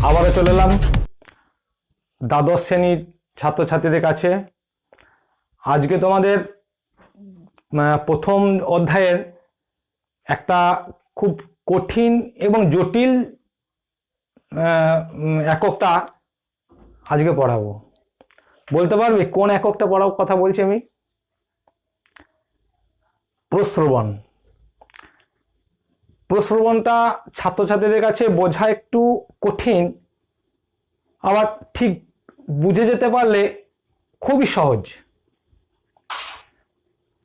আবারও চলে এলাম দ্বাদশ শ্রেণীর ছাত্রছাত্রীদের কাছে। আজকে তোমাদের প্রথম অধ্যায়ের একটা খুব কঠিন এবং জটিল এককটা আজকে পড়াবো। বলতে পারবে কোন এককটা পড়ার কথা বলছি আমি? প্রশ্রবণ। প্রশ্রবণটা ছাত্রছাত্রীদের কাছে বোঝা একটু কঠিন, আবার ঠিক বুঝে যেতে পারলে খুবই সহজ।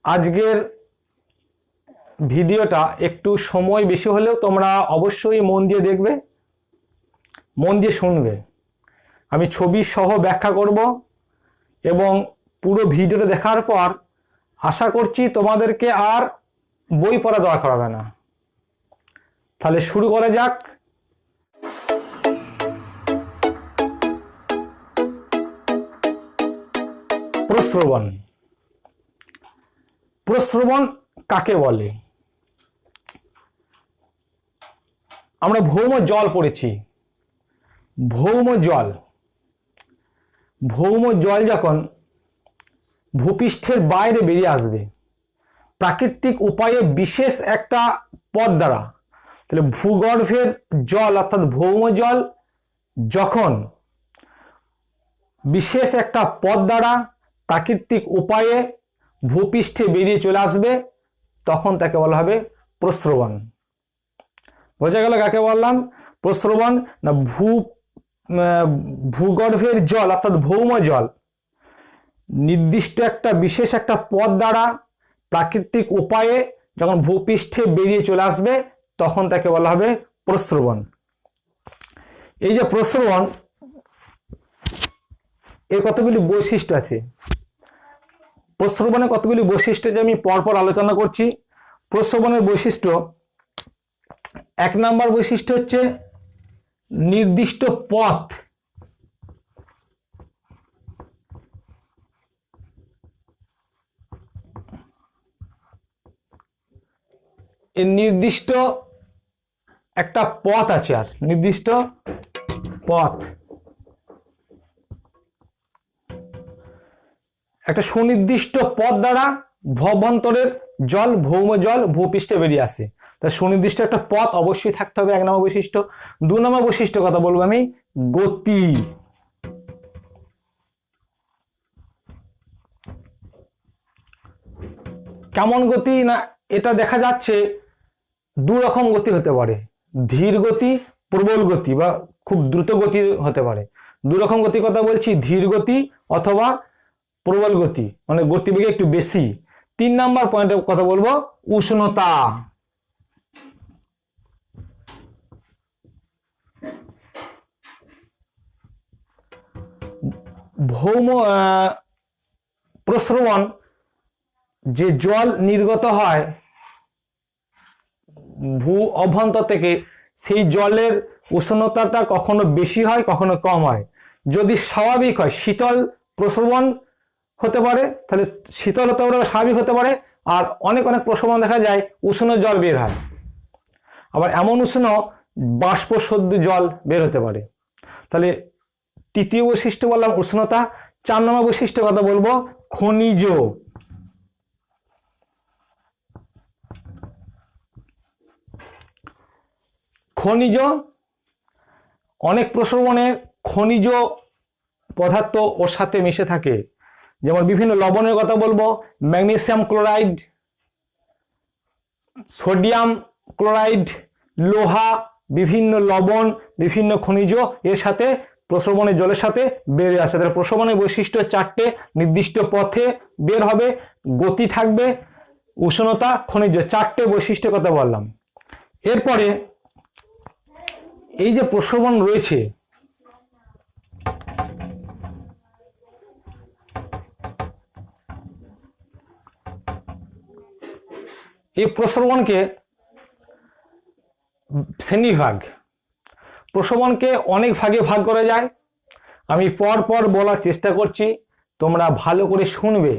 আজকের ভিডিওটা একটু সময় বেশি হলেও তোমরা অবশ্যই মন দিয়ে দেখবে, মন দিয়ে শুনবে। আমি ছবি সহ ব্যাখ্যা করব এবং পুরো ভিডিওটা দেখার পর আশা করছি তোমাদেরকে আর বই পড়া দরকার হবে না। তাহলে শুরু করা যাক। প্রশ্রবণ। প্রশ্রবণ কাকে বলে? আমরা ভৌম জল পড়েছি। ভৌম জল, ভৌম জল যখন ভূপৃষ্ঠের বাইরে বেরিয়ে আসবে প্রাকৃতিক উপায়ে বিশেষ একটা পথ দ্বারা, তাহলে ভূগর্ভের জল অর্থাৎ ভৌম জল যখন বিশেষ একটা পথ দ্বারা প্রাকৃতিক উপায়ে ভূপৃষ্ঠে বেরিয়ে চলে আসবে তখন তাকে বলা হবে প্রশ্রবণ। বোঝা গেল কাকে বললাম? প্রশ্রবণ না ভূগর্ভের জল অর্থাৎ ভৌম জল নির্দিষ্ট একটা বিশেষ একটা পথ দ্বারা প্রাকৃতিক উপায়ে যখন ভূপৃষ্ঠে বেরিয়ে চলে আসবে তখন তাকে বলা হবে প্রশ্রবণ। এই যে প্রশ্রবণ, এর কতগুলি বৈশিষ্ট্য আছে। প্রশ্রবণের কতগুলি বৈশিষ্ট্য যে আমি পরপর আলোচনা করছি। প্রশ্রবণের বৈশিষ্ট্য, 1 নম্বর বৈশিষ্ট্য হচ্ছে নির্দিষ্ট পথ। এর নির্দিষ্ট একটা পথ আছে, আর নির্দিষ্ট পথ, একটা সুনির্দিষ্ট পথ দ্বারা ভবান্তরের জল ভৌম জল ভূপৃষ্ঠে বেরিয়ে আসে। তা সুনির্দিষ্ট একটা পথ অবশ্যই থাকতে হবে, 1 নম্বর বৈশিষ্ট্য। 2 নম্বর বৈশিষ্ট্য কথা বলবো আমি, গতি। কেমন গতি না, এটা দেখা যাচ্ছে 2 রকম গতি হতে পারে, ধীর গতি, প্রবল গতি বা খুব দ্রুত গতি হতে পারে। 2 রকম গতি কথা বলছি, ধীর গতি অথবা প্রবল গতি, মানে গতিবেগে একটু বেশি। 3 নম্বর পয়েন্টের কথা বলবো, উষ্ণতা। ভৌম প্রশ্রবণ যে জল নির্গত হয় ভূ অভ্যন্তর থেকে, সেই জলের উষ্ণতাটা কখনো বেশি হয় কখনো কম হয়। যদি স্বাভাবিক হয় শীতল প্রশ্রবণ হতে পারে, তাহলে শীতল হতে পারে, স্বাভাবিক হতে পারে। আর অনেক অনেক প্রশ্রবণ দেখা যায় উষ্ণ জল বের হয়, আবার এমন উষ্ণ বাষ্পসদ্য জল বের হতে পারে। তাহলে তৃতীয় বৈশিষ্ট্য বললাম উষ্ণতা। 4 নম্বর বৈশিষ্ট্য কথা বলবো, খনিজ। খনিজ, অনেক প্রশ্রবণে খনিজ পদার্থ ওর সাথে মিশে থাকে। যেমন বিভিন্ন লবণের কথা বলবো, ম্যাগনেসিয়াম ক্লোরাইড, সোডিয়াম ক্লোরাইড, লোহা, বিভিন্ন লবণ, বিভিন্ন খনিজ এর সাথে প্রশ্রবণের জলের সাথে বেরিয়ে আসে। তাহলে প্রশ্রবণের বৈশিষ্ট্য 4টে, নির্দিষ্ট পথে বের হবে, গতি থাকবে, উষ্ণতা, খনিজ, 4টে বৈশিষ্ট্যের কথা বললাম। এরপরে এই যে প্রশ্রবণ রয়েছে, এই প্রশ্রবণকে শ্রেণীভাগ, প্রশ্রবণকে অনেক ভাগে ভাগ করা যায়। আমি পর পর বলার চেষ্টা করছি, তোমরা ভালো করে শুনবে,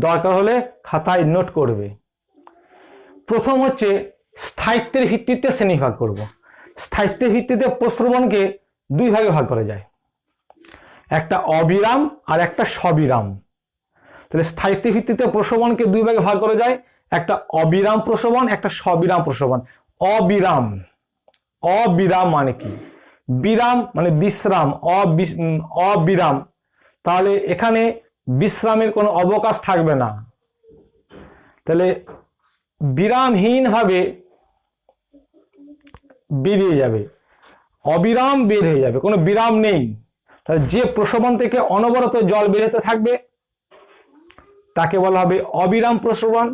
দরকার হলে খাতায় নোট করবে। প্রথম হচ্ছে স্থায়িত্বের ভিত্তিতে শ্রেণীভাগ করব। স্থায়িত্বের ভিত্তিতে প্রস্রবণকে দুই ভাগে ভাগ করা যায়, একটা অবিরাম আর একটা সবিরাম। তাহলে স্থায়িত্বের ভিত্তিতে প্রস্রবণকে দুই ভাগে ভাগ করা যায়, একটা অবিরাম প্রস্রবণ, একটা সবিরাম প্রস্রবণ। অবিরাম, অবিরাম মানে কি? বিরাম মানে বিশ্রাম, অবিরাম, তাহলে এখানে বিশ্রামের কোনো অবকাশ থাকবে না, তাহলে বিরামহীন ভাবে বেরিয়ে যাবে, অবিরাম বের হয়ে যাবে, কোনো বিরাম নেই। তাহলে যে প্রস্রবণ থেকে অনবরত জল বের হতে থাকবে তাকে বলা হবে অবিরাম প্রস্রবণ।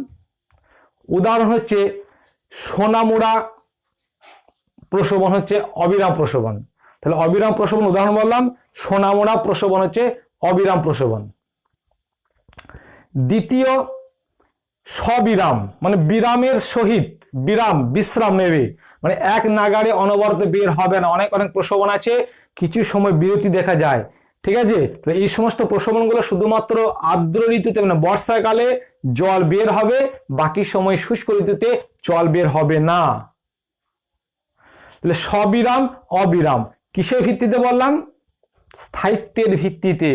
উদাহরণ হচ্ছে সোনামুড়া প্রস্রবণ হচ্ছে অবিরাম প্রস্রবণ। তাহলে অবিরাম প্রস্রবণ উদাহরণ বললাম, সোনামুড়া প্রস্রবণ হচ্ছে অবিরাম প্রস্রবণ। দ্বিতীয় সবিরাম মানে বিরামের সহিত, বিরাম বিশ্রাম নেবে, মানে এক নাগাড়ে অনবরত বের হবে না। অনেক অনেক প্রস্রবণ আছে কিছু সময় বিরতি দেখা যায়, ঠিক আছে? তো এই সমস্ত প্রস্রবণগুলো শুধুমাত্র আর্দ্র ঋতুতে মানে বর্ষাকালে জল বের হবে, বাকি সময় শুষ্ক ঋতুতে জল বের হবে না। তাহলে সবিরাম অবিরাম কিসের ভিত্তিতে বললাম? স্থায়িত্বের ভিত্তিতে।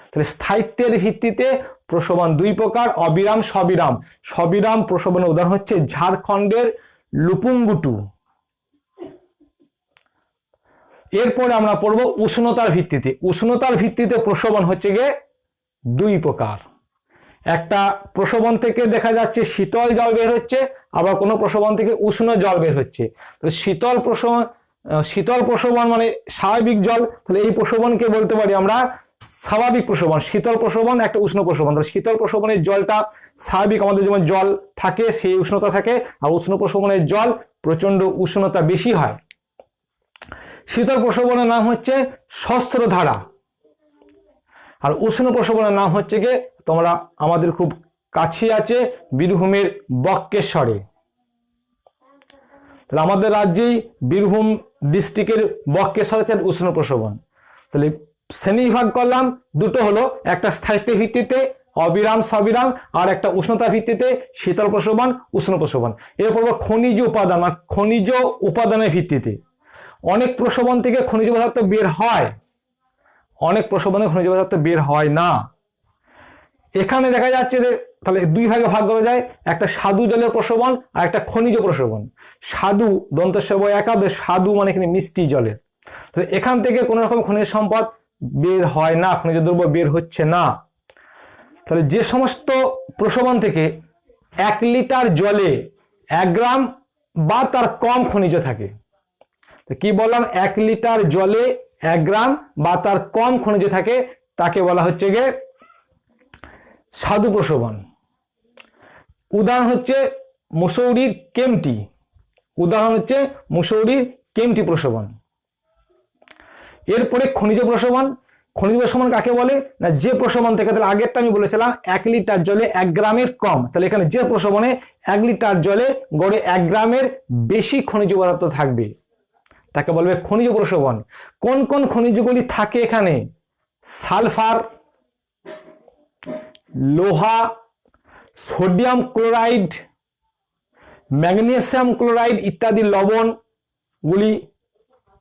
তাহলে স্থায়িত্বের ভিত্তিতে প্রস্রবণ দুই প্রকার, অবিরাম সবিরাম। সবিরাম প্রস্রবণের উদাহরণ হচ্ছে ঝাড়খণ্ডের লুপুংগুটু। এরপরে আমরা পড়ব উষ্ণতার ভিত্তিতে। উষ্ণতার ভিত্তিতে প্রস্রবণ হচ্ছে গিয়ে দুই প্রকার, একটা প্রস্রবণ থেকে দেখা যাচ্ছে শীতল জল বের হচ্ছে, আবার কোনো প্রস্রবণ থেকে উষ্ণ জল বের হচ্ছে। শীতল প্রস্রবণ মানে স্বাভাবিক জল, তাহলে এই প্রস্রবণকে বলতে পারি আমরা স্বাভাবিক প্রস্রবণ। শীতল প্রস্রবণ একটা উষ্ণ প্রস্রবণ। তাহলে শীতল প্রস্রবণের জলটা স্বাভাবিক, আমাদের যেমন জল থাকে সেই উষ্ণতা থাকে, আর উষ্ণ প্রস্রবণের জল প্রচন্ড উষ্ণতা বেশি হয়। শীতল প্রস্রবণের নাম হচ্ছে সহস্রধারা, আর উষ্ণ প্রস্রবণের নাম হচ্ছে গিয়ে তোমরা আমাদের খুব কাছে আছে বীরভূমের বক্রেশ্বরে। তাহলে আমাদের রাজ্যেই বীরভূম ডিস্ট্রিক্টের বক্রেশ্বর হচ্ছে উষ্ণ প্রস্রবণ। তাহলে শ্রেণীবিভাগ করলাম দুটো, হলো একটা স্থায়িত্বের ভিত্তিতে অবিরাম সবিরাম, আর একটা উষ্ণতা ভিত্তিতে শীতল প্রস্রবণ উষ্ণ প্রস্রবণ। এরপর খনিজ উপাদান বা খনিজ উপাদানের ভিত্তিতে। অনেক প্রস্রবণ থেকে খনিজ পদার্থ বের হয়, অনেক প্রস্রবণে খনিজ পদার্থ বের হয় না। এখানে দেখা যাচ্ছে যে তাহলে দুই ভাগে ভাগ করা যায়, একটা স্বাদু জলের প্রস্রবণ আর একটা খনিজ প্রস্রবণ। স্বাদু দন্তস্ব একাদশ, স্বাদু মানে এখানে মিষ্টি জলের। তাহলে এখান থেকে কোনো রকম খনিজ সম্পদ বের হয় না, খনিজ দ্রব্য বের হচ্ছে না। তাহলে যে সমস্ত প্রস্রবণ থেকে 1 লিটার জলে 1 গ্রাম বা তার কম খনিজ থাকে, কি বললাম? 1 লিটার জলে 1 গ্রাম বা তার কম খনিজ থাকে, তাকে বলা হচ্ছে গিয়ে স্বাদু প্রস্রবণ। উদাহরণ হচ্ছে মুসৌরির কেমটি, উদাহরণ হচ্ছে মুসৌরির কেমটি প্রস্রবণ। এরপরে খনিজ প্রস্রবণ। খনিজ প্রস্রবণ কাকে বলে না? যে প্রস্রবণ থেকে, তাহলে আগেরটা আমি বলেছিলাম 1 লিটার জলে 1 গ্রামের কম, তাহলে এখানে যে প্রস্রবণে 1 লিটার জলে গড়ে 1 গ্রামের বেশি খনিজ পদার্থ থাকবে তাকে বলবে খনিজ প্রস্রবণ। কোন কোন খনিজগুলি থাকে এখানে? সালফার, লোহা, সোডিয়াম ক্লোরাইড, ম্যাগনেসিয়াম ক্লোরাইড ইত্যাদি লবণগুলি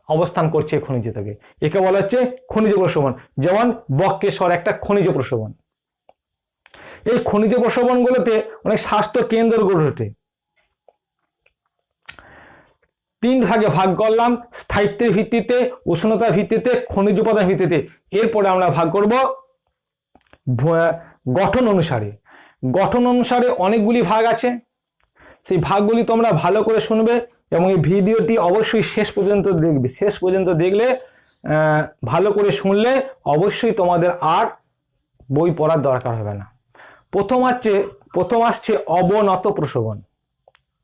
অবস্থান করছে খনিজ থেকে, একে বলা হচ্ছে খনিজ প্রস্রবণ। যেমন বক্রেশ্বর একটা খনিজ প্রস্রবণ। এই খনিজ প্রস্রবণগুলোতে অনেক স্বাস্থ্য কেন্দ্র গড়ে ওঠে। 3 ভাগে ভাগ করলাম, স্থায়িত্বের ভিত্তিতে, উষ্ণতার ভিত্তিতে, খনিজ উপাদান ভিত্তিতে। এরপরে আমরা ভাগ করব গঠন অনুসারে। গঠন অনুসারে অনেকগুলি ভাগ আছে, সেই ভাগগুলি তোমরা ভালো করে শুনবে এবং এই ভিডিওটি অবশ্যই শেষ পর্যন্ত দেখবে। শেষ পর্যন্ত দেখলে, ভালো করে শুনলে অবশ্যই তোমাদের আর বই পড়ার দরকার হবে না। প্রথম আসছে অবনত প্রস্রবণ।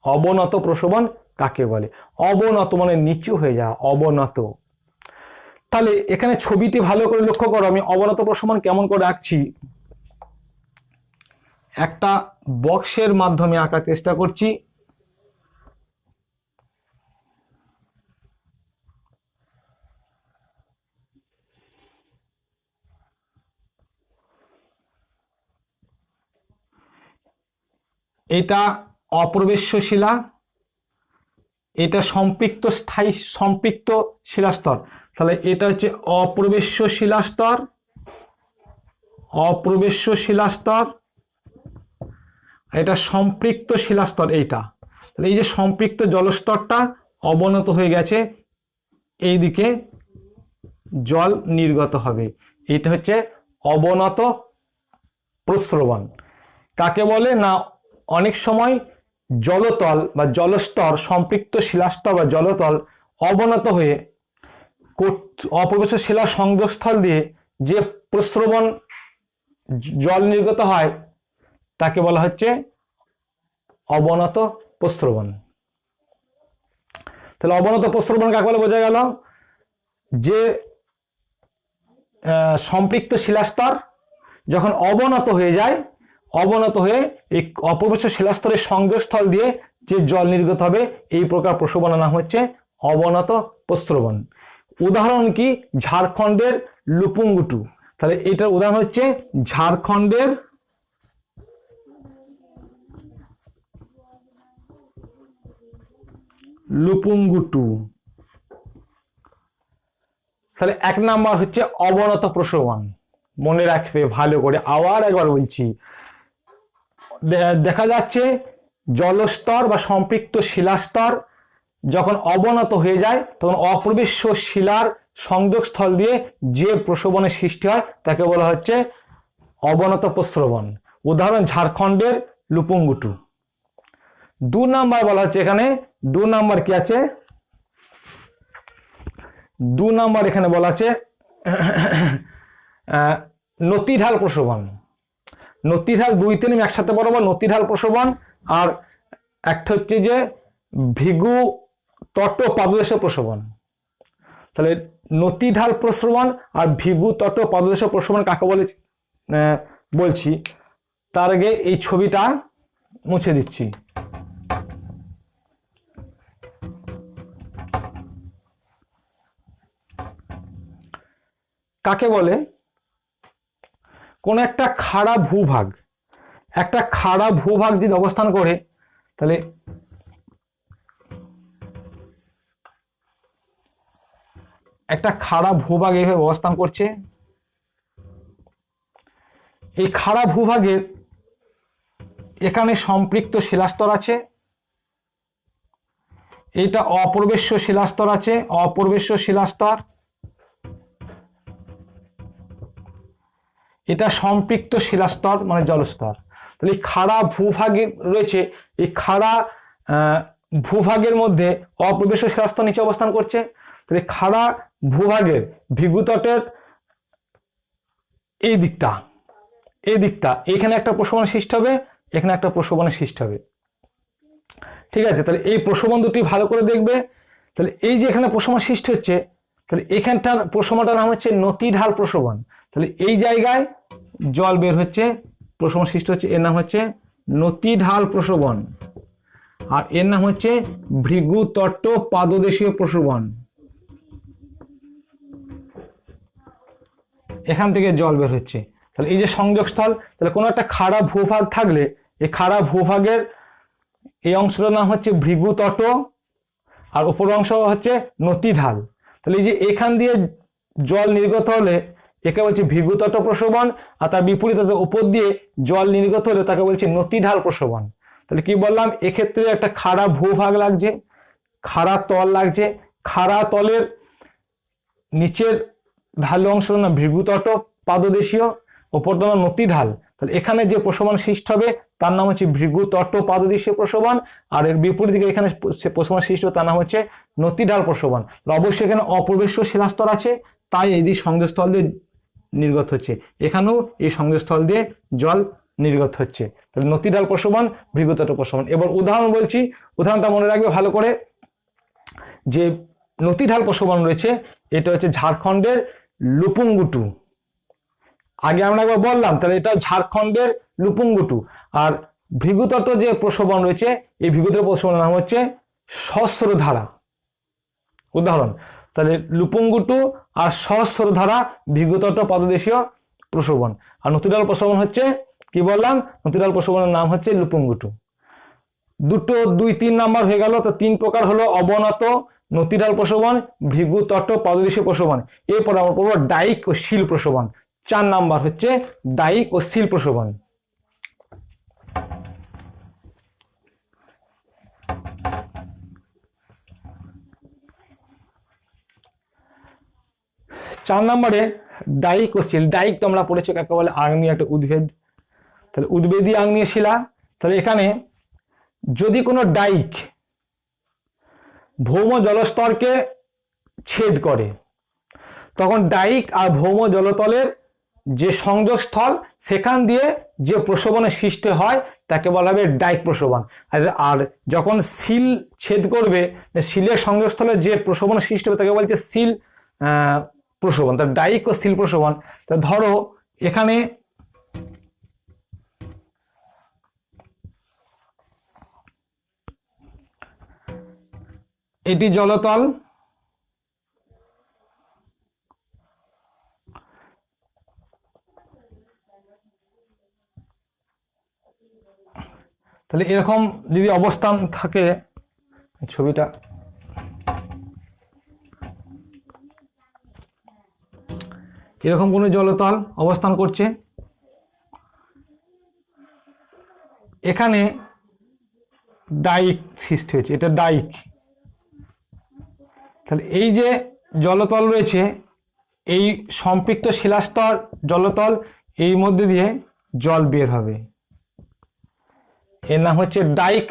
অবনত প্রস্রবণ কাকে বলে? অবনত মানে নিচু হয়ে যাওয়া, অবনত। তাহলে এখানে ছবিটি ভালো করে লক্ষ্য করো, আমি অবনত প্রস্রবণ কেমন করে আঁকছি। একটা বক্সের মাধ্যমে আঁকার চেষ্টা করছি। এটা অপ্রবেশ্য শিলা, এটা সম্পৃক্ত স্থায়ী সম্পৃক্ত শিলাস্তর, তাহলে এটা হচ্ছে অপ্রবেশ্য শিলাস্তর, অপ্রবেশ্য শিলাস্তর, এটা সম্পৃক্ত শিলাস্তর। এইটা তাহলে এই যে সম্পৃক্ত জলস্তরটা অবনত হয়ে গেছে, এই দিকে জল নির্গত হবে, এটা হচ্ছে অবনত প্রস্রবণ। কাকে বলে না, অনেক সময় জলতল বা জলস্তর সম্পৃক্ত শিলাস্তর বা জলতল অবনত হয়ে অপ্রবেশ্য শিলা সংযোগস্থল দিয়ে যে প্রস্রবণ জল নির্গত হয় তাকে বলা হচ্ছে অবনত প্রস্রবণ। তাহলে অবনত প্রস্রবণ কাকে বলে বোঝা গেল, যে সম্পৃক্ত শিলাস্তর যখন অবনত হয়ে যায়, অবনত হয়ে এই অপ্রবেশ্য শিলাস্তরের সংযোগস্থল দিয়ে যে জল নির্গত হবে, এই প্রকার প্রস্রবণের নাম হচ্ছে অবনত প্রস্রবণ। উদাহরণ কি, ঝাড়খণ্ডের লুপুংগুটু। তাহলে এটার উদাহরণ হচ্ছে ঝাড়খণ্ডের লুপুংগুটু। তাহলে এক নাম্বার হচ্ছে অবনত প্রস্রবণ, মনে রাখবে ভালো করে, আবার একবার বলছি। দেখা যাচ্ছে জলস্তর বা সম্পৃক্ত শিলাস্তর যখন অবনত হয়ে যায় তখন অপ্রবেশ্য শিলার সংযোগস্থল দিয়ে যে প্রস্রবণের সৃষ্টি হয় তাকে বলা হচ্ছে অবনত প্রস্রবণ। উদাহরণ ঝাড়খণ্ডের লুপুংগুটু। 2 নাম্বার বলা হচ্ছে এখানে, 2 নাম্বার কি আছে, 2 নাম্বার এখানে বলা আছে নতিঢাল প্রস্রবণ। নতিঢাল 2-3 আমি একসাথে বলবো, নতিঢাল প্রস্রবণ। আর একটা হচ্ছে যে ভিগু তট পাদদেশ প্রস্রবণ। তাহলে নতিঢাল প্রস্রবণ আর ভিগু তট পাদদেশ প্রস্রবণ কাকে বলে বলছি, তার আগে এই ছবিটা মুছে দিচ্ছি। কাকে বলে, কোন একটা খাড়া ভূভাগ, একটা খাড়া ভূভাগ যদি অবস্থান করে, তাহলে একটা খাড়া ভূভাগ এইভাবে অবস্থান করছে, এই খাড়া ভূভাগের এখানে সম্পৃক্ত শিলাস্তর আছে, এটা অপ্রবেশ্য শিলাস্তর আছে, অপ্রবেশ্য শিলাস্তর, এটা সম্পৃক্ত শিলাস্তর মানে জলস্তর। তাহলে এই খাড়া ভূভাগে রয়েছে, এই খাড়া ভূভাগের মধ্যে অপ্রবেশ্য শিলাস্তর নিচে অবস্থান করছে। তাহলে খাড়া ভূভাগের ভিগুতটের এই দিকটা, এই দিকটা, এখানে একটা প্রস্রবণ সৃষ্টি হবে, এখানে একটা প্রস্রবণের সৃষ্টি হবে। ঠিক আছে, তাহলে এই প্রস্রবণ দুটি ভালো করে দেখবে। তাহলে এই যে এখানে প্রস্রবণ সৃষ্টি হচ্ছে, তাহলে এখানটার প্রস্রবণটার নাম হচ্ছে নতিঢাল প্রস্রবণ। তাহলে এই জায়গায় জল বের হচ্ছে, প্রস্রবণ সৃষ্টি হচ্ছে, এর নাম হচ্ছে নতিঢাল প্রস্রবণ। আর এর নাম হচ্ছে ভৃগুতট পাদদেশীয় প্রস্রবণ। এখান থেকে জল বের হচ্ছে। তাহলে এই যে সংযোগস্থল, তাহলে কোনো একটা খাড়া ভূভাগ থাকলে এই খাড়া ভূভাগের এই অংশটার নাম হচ্ছে ভৃগুতট, আর উপর অংশ হচ্ছে নতিঢাল। তাহলে এই যে এখান দিয়ে জল নির্গত হলে একে বলছে ভৃগুতট প্রস্রবণ, আর তার বিপরীত উপর দিয়ে জল নির্গত হলে তাকে বলছে নতিঢাল প্রস্রবণ। তাহলে কি বললাম, এক্ষেত্রে একটা খাড়া ভূভাগ লাগছে, খাড়া তল লাগছে, খাড়া তলের নিচের ঢালু অংশের নাম ভৃগুতট পাদদেশীয়, ওপরটা নাম নতিঢাল। তাহলে এখানে যে প্রস্রবণ সৃষ্টি হবে তার নাম হচ্ছে ভৃগুতট পাদদেশীয় প্রস্রবণ, আর এর বিপরীত দিকে এখানে প্রস্রবণ সৃষ্টি হবে তার নাম হচ্ছে নতিঢাল প্রস্রবণ। অবশ্যই এখানে অপ্রবেশ্য শিলাস্তর আছে, তাই এই দিক সংযোগস্থল দিয়ে নির্গত হচ্ছে, এখানেও এই সংযোগস্থল দিয়ে জল নির্গত হচ্ছে। তাহলে নতিঢাল প্রস্রবণ, ভৃগুতট প্রস্রবণ। এবার উদাহরণ বলছি, উদাহরণটা মনে রাখবে ভালো করে। যে নতিঢাল প্রস্রবণ রয়েছে এটা হচ্ছে ঝাড়খণ্ডের লুপুংগুটু। আগে আমরা একবার বললাম, তাহলে এটা ঝাড়খণ্ডের লুপুংগুটু। আর ভৃগুতট যে প্রস্রবণ রয়েছে, এই ভৃগুতট প্রস্রবণের নাম হচ্ছে সহস্রধারা। উদাহরণ, তাহলে লুপুংগুটু আর সহস্রধারা ভৃগুতট পাদদেশীয় প্রস্রবণ। আর নতিঢাল প্রস্রবণ হচ্ছে কি বললাম, নতিঢাল প্রস্রবণের নাম হচ্ছে লুপুংগুটু। দুটো 2-3 নাম্বার হয়ে গেল। তো 3 প্রকার হলো অবনত, নতিঢাল প্রসবন, ভৃগু তট, পাদদেশীয় প্রসবন। এরপর আমরা পড়বো ডাইক ও শিল প্রসবন। 4 নাম্বার হচ্ছে ডাইক ও শিল প্রসবন। চার নম্বরে ডাইক ও শিল। ডাইক তোমরা পড়েছো কাকে বলে? আগ্নেয় একটা উদ্ভিদ। তাহলে উদ্ভিদই আগ্নেয় শিলা। তাহলে এখানে যদি কোনো ডাইক ভৌম জলস্তরকে ছেদ করে, তখন ডাইক আর ভৌম জলতলের যে সংযোগস্থল সেখান দিয়ে যে প্রসবনের সৃষ্টি হয় তাকে বলা হবে ডাইক প্রসবন। আর যখন শিল ছেদ করবে, শিলের সংযোগস্থলে যে প্রসবনের সৃষ্টি হবে তাকে বলছে শিল প্রসবন। তার ডাইক ও শিল প্রসবন। তা ধরো এখানে এটি জলতল, তাহলে এরকম যদি অবস্থান থাকে, ছবিটা এরকম কোনো জলতল অবস্থান করছে, এখানে ডাইক সৃষ্টি হয়েছে, এটা ডাইক। তাহলে এই যে জলতল রয়েছে, এই সম্পৃক্ত শিলাস্তর জলতল, এই মধ্যে দিয়ে জল বের হবে, এর নাম হচ্ছে ডাইক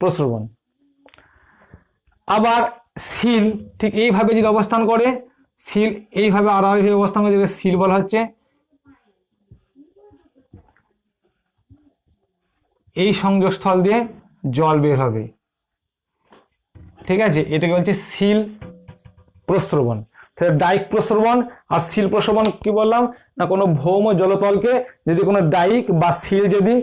প্রস্রবণ। আবার শিল ঠিক এইভাবে যদি অবস্থান করে, শিল এইভাবে আড়াআড়ি অবস্থান করে, যেটা শিল বলা হচ্ছে, এই সংযোগস্থল দিয়ে জল বের হবে, ঠিক আছে, এটাকে বলছে শিল প্রস্রবণ। তাহলে ডাইক প্রস্রবণ আর শিল প্রস্রবণ কি বললাম না, কোনো ভৌম জলতলকে যদি কোনো ডাইক বা শিল যদি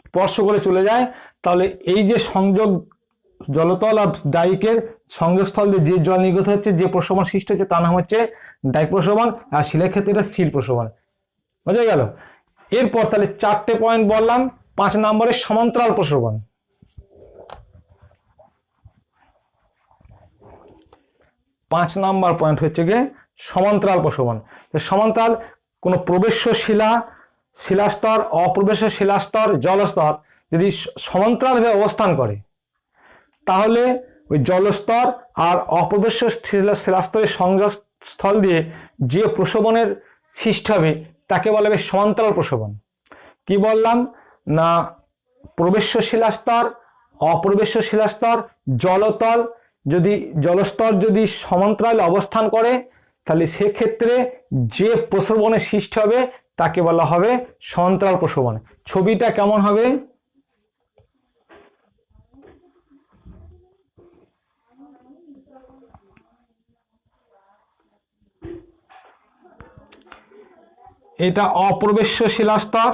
স্পর্শ করে চলে যায়, তাহলে এই যে সংযোগ জলতল আর ডাইকের সংযোগস্থল দিয়ে যে জল নির্গত হচ্ছে, যে প্রসবন সৃষ্টি হচ্ছে, তার নাম হচ্ছে ডাইক প্রসবন। আর শিলের ক্ষেত্রে এটা শিল প্রসবন। বোঝা গেল? এরপর তাহলে 4টে পয়েন্ট বললাম। 5 নম্বরে সমান্তরাল প্রসবন। পাঁচ নাম্বার পয়েন্ট হচ্ছে গিয়ে সমান্তরাল প্রসবন। সমান্তরাল কোনো প্রবেশ্য শিলাস্তর, অপ্রবেশ্য শিলাস্তর, জলস্তর যদি সমান্তরালভাবে অবস্থান করে, তাহলে ওই জলস্তর আর অপ্রবেশ্য শিলাস্তরের সংযোগস্থল দিয়ে যে প্রসবনের সৃষ্টি হবে তাকে বলা হবে সমান্তরাল প্রসবন। কি বললাম না, প্রবেশ্য শিলাস্তর, অপ্রবেশ্য শিলাস্তর, জলতল যদি জলস্তর যদি সমান্তরালে অবস্থান করে, তাহলে সেক্ষেত্রে যে প্রসবনের সৃষ্টি হবে তাকে বলা হবে সমান্তরাল প্রসবন। ছবিটা কেমন হবে? এটা অপ্রবেশ্য শিলাস্তর,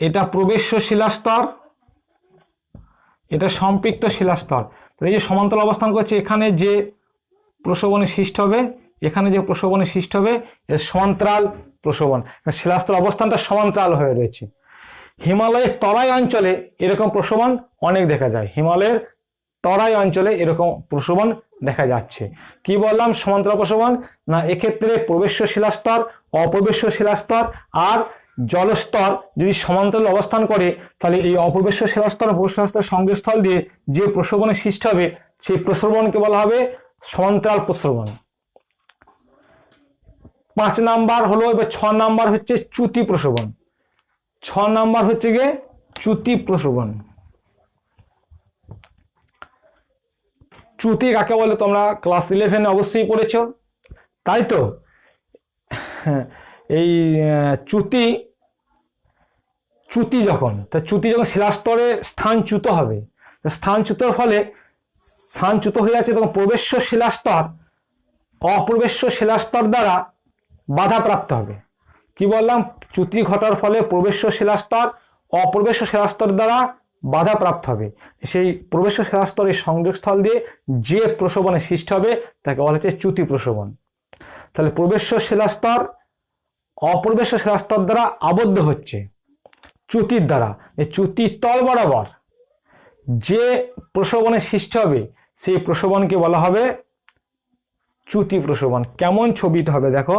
এটা প্রবেশ্য শিলাস্তর, এটা সম্পৃক্ত শিলাস্তর। এই যে সমান্তরাল অবস্থান করছে, এখানে যে প্রসবনের সৃষ্টি হবে, এখানে যে প্রসবনের সৃষ্টি হবে, এর সমান্তরাল প্রসবন। শিলাস্তর অবস্থানটা সমান্তরাল হয়ে রয়েছে। হিমালয়ের তরাই অঞ্চলে এরকম প্রসবন অনেক দেখা যায়। হিমালয়ের তরাই অঞ্চলে এরকম প্রসবন দেখা যাচ্ছে। কি বললাম সমান্তরাল প্রসবন না, এক্ষেত্রে প্রবেশ্য শিলাস্তর, অপ্রবেশ্য শিলাস্তর আর জলস্তর যদি সমান্তরাল অবস্থান করে, তাহলে এই অপ্রবেশ্য শিলাস্তর, অপ্রবেশ্য শিলাস্তর সংযোগস্থল দিয়ে যে প্রসবনের সৃষ্টি হবে সেই প্রসবনকে বলা হবে সমান্তরাল প্রসবন। 5 নাম্বার হলো। এবার 6 নাম্বার হচ্ছে চ্যুতি প্রসবন। 6 নাম্বার হচ্ছে গিয়ে চ্যুতি প্রসবন। চ্যুতি কাকে বলে তোমরা ক্লাস 11 অবশ্যই পড়েছো, তাই তো? এই চ্যুতি যখন শিলাস্তরে স্থানচ্যুত হবে, স্থানচ্যুতর ফলে স্থানচ্যুত হয়ে যাচ্ছে, তখন প্রবেশ্য শিলাস্তর অপ্রবেশ্য শিলাস্তর দ্বারা বাধাপ্রাপ্ত হবে। কি বললাম? চ্যুতি ঘটার ফলে প্রবেশ্য শিলাস্তর অপ্রবেশ্য শিলাস্তর দ্বারা বাধাপ্রাপ্ত হবে। সেই প্রবেশ্য শিলাস্তরের সংযোগস্থল দিয়ে যে প্রসবনের সৃষ্টি হবে তাকে বলা হচ্ছে চ্যুতি প্রসবন। তাহলে প্রবেশ্য শিলাস্তর অপ্রবেশ্য শিলাস্তর দ্বারা আবদ্ধ হচ্ছে চ্যুতির দ্বারা। এই চ্যুতির তল বরাবর যে প্রশোভনের সৃষ্টি হবে সেই প্রশোভনকে বলা হবে চ্যুতি প্রশোভন। কেমন ছবিটা হবে দেখো,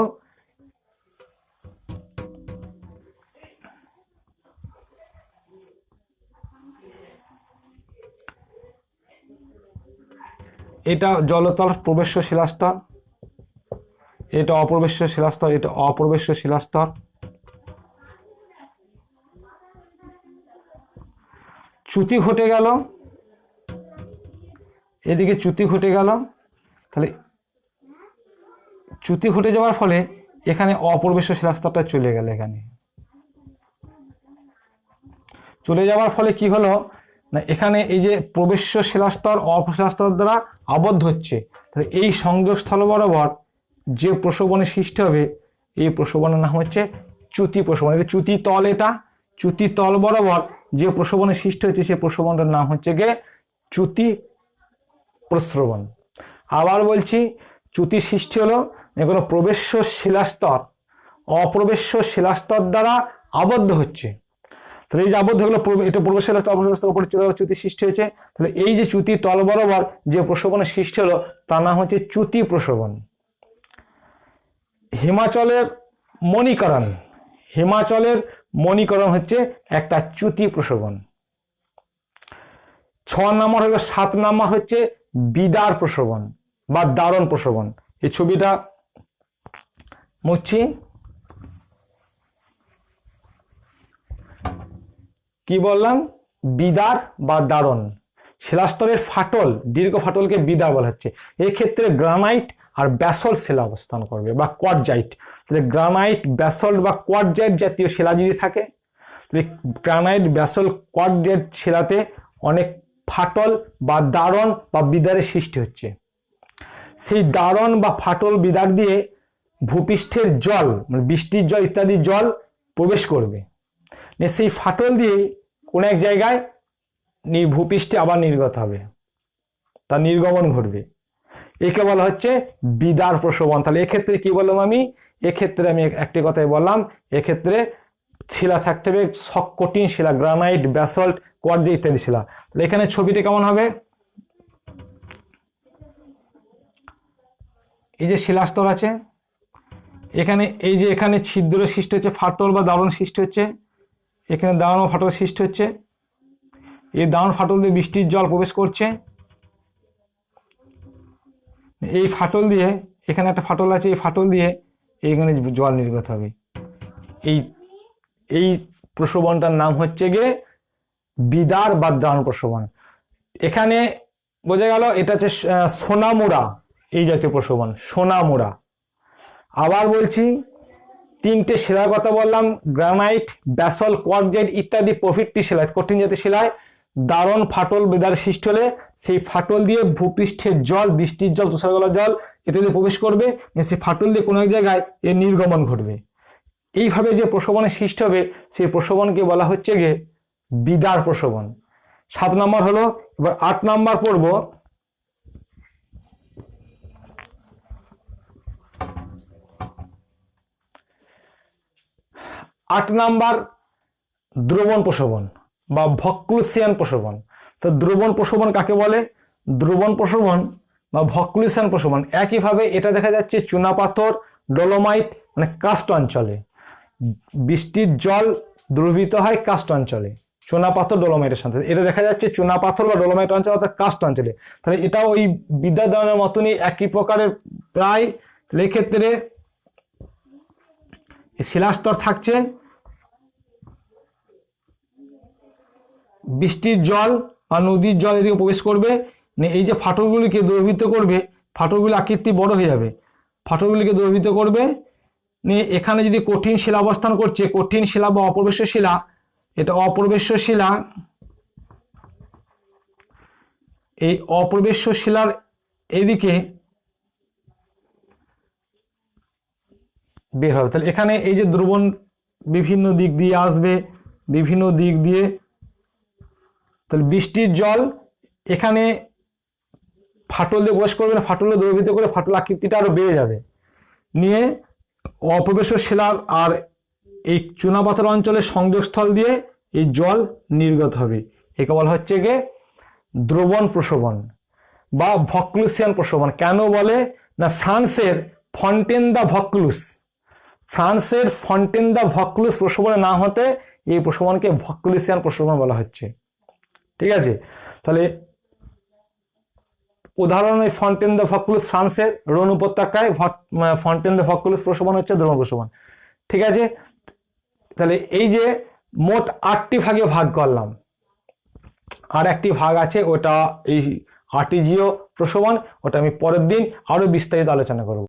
এটা জলতল প্রবেশ্য শিলাস্তর, এটা অপ্রবেশ্য শিলাস্তর, এটা অপ্রবেশ্য শিলাস্তর। চ্যুতি ঘটে গেল, এদিকে চ্যুতি ঘটে গেল, তাহলে চ্যুতি ঘটে যাওয়ার ফলে এখানে অপ্রবেশ্য শিলাস্তরটা চলে গেল। এখানে চলে যাওয়ার ফলে কি হলো না, এখানে এই যে প্রবেশ্য শিলাস্তর অপ্রবেশ্য দ্বারা আবদ্ধ হচ্ছে, তাহলে এই সংযোগস্থল বরাবর যে প্রশোভনের সৃষ্টি হবে এই প্রশোভনের নাম হচ্ছে চ্যুতি প্রশোভন। এটা চ্যুতি তল, এটা চ্যুতি তল বরাবর যে প্রশোভনের সৃষ্টি হচ্ছে সেই প্রশোভনটার নাম হচ্ছে গিয়ে চ্যুতি প্রস্রবণ। আবার বলছি, চ্যুতি সৃষ্টি হলো এগুলো প্রবেশ্য শিলাস্তর অপ্রবেশ্য শিলাস্তর দ্বারা আবদ্ধ হচ্ছে। তাহলে এই যে আবদ্ধ হলো, এটা প্রবেশ্য শিলাস্তর অপ্রবেশ্য শিলাস্তর উপরে চলে গেল, চ্যুতি সৃষ্টি হয়েছে। তাহলে এই যে চ্যুতি তল বরাবর যে প্রশোভনের সৃষ্টি হলো তার নাম হচ্ছে চ্যুতি প্রশোভন। হিমাচলের মণিকরণ, হিমাচলের মণিকরণ হচ্ছে একটা চ্যুতি প্রশোভন। 6 নম্বর হলো, 7 নম্বর হচ্ছে বিদার প্রশোভন বা দারণ প্রশোভন। এই ছবিটা মুছছি। কি বললাম? বিদার বা দারণ। শিলাস্তরের ফাটল, দীর্ঘ ফাটলকে বিদার বলা হচ্ছে। এই ক্ষেত্রে গ্রানাইট আর ব্যাসল্ট শিলা অবস্থান করবে বা কোয়ার্টজাইট। তাহলে গ্রানাইট, ব্যাসল্ট বা কোয়ার্টজাইট জাতীয় শিলা যদি থাকে, তাহলে গ্রানাইট, ব্যাসল্ট, কোয়ার্টজাইট শিলাতে অনেক ফাটল বা দারণ বা বিদারের সৃষ্টি হচ্ছে। সেই দারণ বা ফাটল বিদার দিয়ে ভূপৃষ্ঠের জল, মানে বৃষ্টির জল ইত্যাদি জল প্রবেশ করবে। সেই ফাটল দিয়ে কোন এক জায়গায় ভূপৃষ্ঠে আবার নির্গত হবে, তার নির্গমন ঘটবে। একে বলা হচ্ছে বিদার প্রশোভন। তাহলে এক্ষেত্রে কি বললাম আমি? এক্ষেত্রে আমি একটি কথাই বললাম, এক্ষেত্রে শিলা থাকতে হবে কঠিন শিলা, গ্রানাইট, ব্যাসল্ট, কোয়ার্টজাইট ইত্যাদি শিলা। তাহলে এখানে ছবিটি কেমন হবে? এই যে শিলাস্তর আছে, এখানে এই যে এখানে ছিদ্র সৃষ্টি হচ্ছে, ফাটল বা দারণ সৃষ্টি হচ্ছে, এখানে দারণ ও ফাটল সৃষ্টি হচ্ছে। এই দারণ ফাটল দিয়ে বৃষ্টির জল প্রবেশ করছে। এই ফাটল দিয়ে, এখানে একটা ফাটল আছে, এই ফাটল দিয়ে এইখানে জল নির্গত হবে। এই প্রশোভনটার নাম হচ্ছে গিয়ে বিদার বা দারণ প্রশোভন। এখানে বোঝা গেল এটা হচ্ছে সোনামুড়া, এই জাতীয় প্রশোভন, সোনামুড়া। আবার বলছি, 3টে শিলার কথা বললাম, গ্রানাইট, ব্যাসল্ট, কোয়ার্টজাইট ইত্যাদি প্রভৃতি শিলায়, কঠিন জাতীয় শিলায় দারণ ফাটল বিদার সৃষ্টি হলে সেই ফাটল দিয়ে ভূপৃষ্ঠের জল, বৃষ্টির জল, তুষারগলার জল ইত্যাদি প্রবেশ করবে। সেই ফাটল দিয়ে কোনো এক জায়গায় এর নির্গমন ঘটবে। এইভাবে যে প্রশোভনের সৃষ্টি হবে সেই প্রশোভনকে বলা হচ্ছে গিয়ে বিদার প্রশোভন। 7 নম্বর হলো। এবার 8 নম্বর পড়ব। আট নাম্বার দ্রবণ প্রশোভন বা ভক্লুসিয়ান প্রশোভন। তো দ্রবণ প্রশোভন কাকে বলে? দ্রবণ প্রশোভন বা ভক্লুসিয়ান প্রশোভন একইভাবে এটা দেখা যাচ্ছে চুনাপাথর, ডলোমাইট মানে কাস্ট অঞ্চলে। বৃষ্টির জল দ্রবীভূত হয় কাস্ট অঞ্চলে, চুনাপাথর ডলোমাইটের সাথে। এটা দেখা যাচ্ছে চুনাপাথর বা ডলোমাইট অঞ্চল অর্থাৎ কাস্ট অঞ্চলে। তাহলে এটা ওই বিদ্যাদানের মতনই একই প্রকারের প্রায়। এই ক্ষেত্রে শিলাস্তর থাকছে, বৃষ্টির জল বা নদীর জল এদিকে প্রবেশ করবে, এই যে ফাটলগুলিকে দ্রবীভূত করবে, ফাটলগুলি আকৃতি বড় হয়ে যাবে, ফাটলগুলিকে দ্রবীভূত করবে। এখানে যদি কঠিন শিলা অবস্থান করছে, কঠিন শিলা বা অপ্রবেশ্য শিলা, এটা অপ্রবেশ্য শিলা, এই অপ্রবেশ্য শিলার এদিকে বের হবে। তাহলে এখানে এই যে দ্রবণ বিভিন্ন দিক দিয়ে আসবে, বিভিন্ন দিক দিয়ে, তাহলে বৃষ্টির জল এখানে ফাটল দিয়ে প্রবেশ করবে না, ফাটলে দ্রবীভূত করে ফাটল আকৃতিটা আরো বেড়ে যাবে। নিয়ে অপবেশ শিলার আর এই চুনাপাথর অঞ্চলের সংযোগস্থল দিয়ে এই জল নির্গত হবে। একে বলা হচ্ছে গিয়ে দ্রবণ প্রসবন বা ভক্লুসিয়ান প্রসবন। কেন বলে না, ফ্রান্সের ফন্টেন দা ভক্লুস প্রসবনের নাম হতে এই প্রসবনকে ভক্লুসিয়ান প্রসবন বলা হচ্ছে। ঠিক আছে, তাহলে উদাহরণ এই ফন্টেন দা ভক্লুস, ফ্রান্সের রোন উপত্যকায় ফন্টেন দা ভক্লুস প্রসবন হচ্ছে দ্রবণ প্রসবন। ঠিক আছে, তাহলে এই যে মোট 8টি ভাগে ভাগ করলাম, আর একটি ভাগ আছে ওটা এই আর্টিজিও প্রসবন, ওটা আমি পরের দিন আরো বিস্তারিত আলোচনা করব।